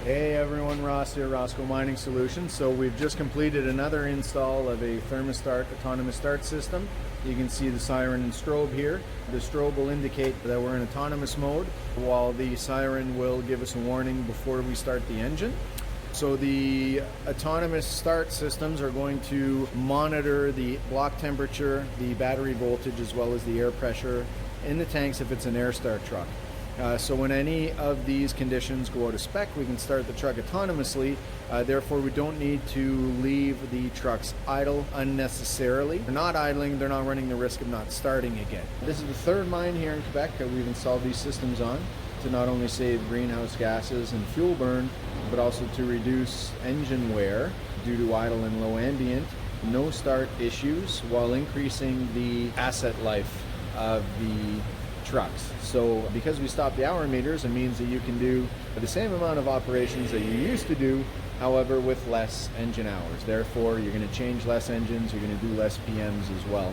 Hey everyone, Ross here, Roscoe Mining Solutions. So we've just completed another install of a ThermaStart autonomous start system. You can see the siren and strobe here. The strobe will indicate that we're in autonomous mode, while the siren will give us a warning before we start the engine. So the autonomous start systems are going to monitor the block temperature, the battery voltage, as well as the air pressure in the tanks if it's an air start truck. So when any of these conditions go out of spec, we can start the truck autonomously. Therefore, we don't need to leave the trucks idle unnecessarily. They're not idling, they're not running the risk of not starting again. This is the third mine here in Quebec that we've installed these systems on to not only save greenhouse gases and fuel burn, but also to reduce engine wear due to idle and low ambient, no start issues, while increasing the asset life of the trucks. So because we stop the hour meters, it means that you can do the same amount of operations that you used to do, however with less engine hours. Therefore, you're going to change less engines, you're going to do less PMs as well.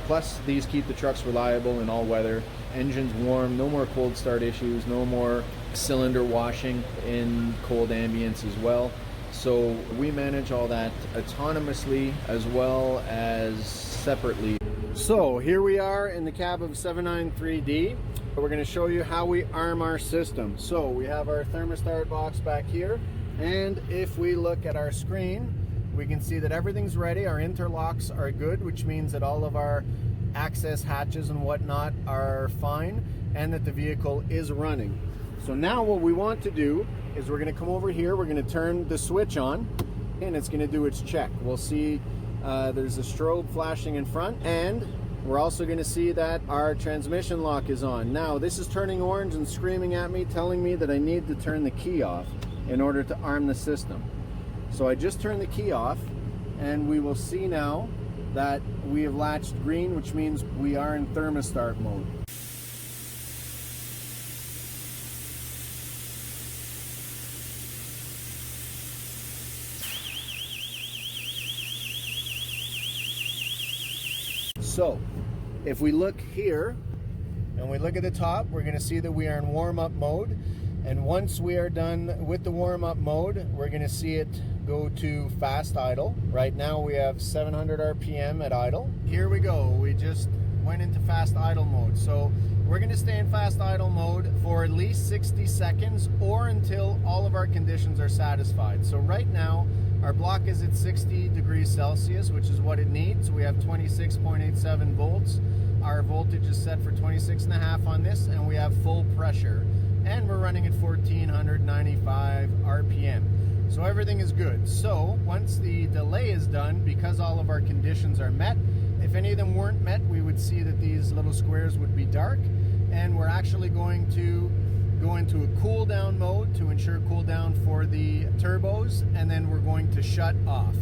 Plus, these keep the trucks reliable in all weather, engines warm, no more cold start issues, no more cylinder washing in cold ambience as well. So we manage all that autonomously as well as separately. So here we are in the cab of 793D. We're going to show you how we arm our system. So we have our ThermaStart box back here, and if we look at our screen, we can see that everything's ready. Our interlocks are good, which means that all of our access hatches and whatnot are fine, and that the vehicle is running. So now what we want to do is we're going to come over here, we're going to turn the switch on, and it's going to do its check. We'll see there's a strobe flashing in front, and we're also going to see that our transmission lock is on. Now this is turning orange and screaming at me, telling me that I need to turn the key off in order to arm the system. So I just turned the key off, and we will see now that we have latched green, which means we are in ThermaStart mode. So if we look here and we look at the top, we're going to see that we are in warm-up mode. And once we are done with the warm-up mode, we're going to see it go to fast idle. Right now we have 700 RPM at idle. Here we go. We just went into fast idle mode. So we're going to stay in fast idle mode for at least 60 seconds or until all of our conditions are satisfied. So right now, our block is at 60 degrees Celsius, which is what it needs. We have 26.87 volts. Our voltage is set for 26.5 on this, and we have full pressure. And we're running at 1495 RPM. So everything is good. So once the delay is done, because all of our conditions are met, if any of them weren't met, we would see that these little squares would be dark, and we're actually going to go into a cool down mode to ensure cool down for the turbos, and then we're going to shut off.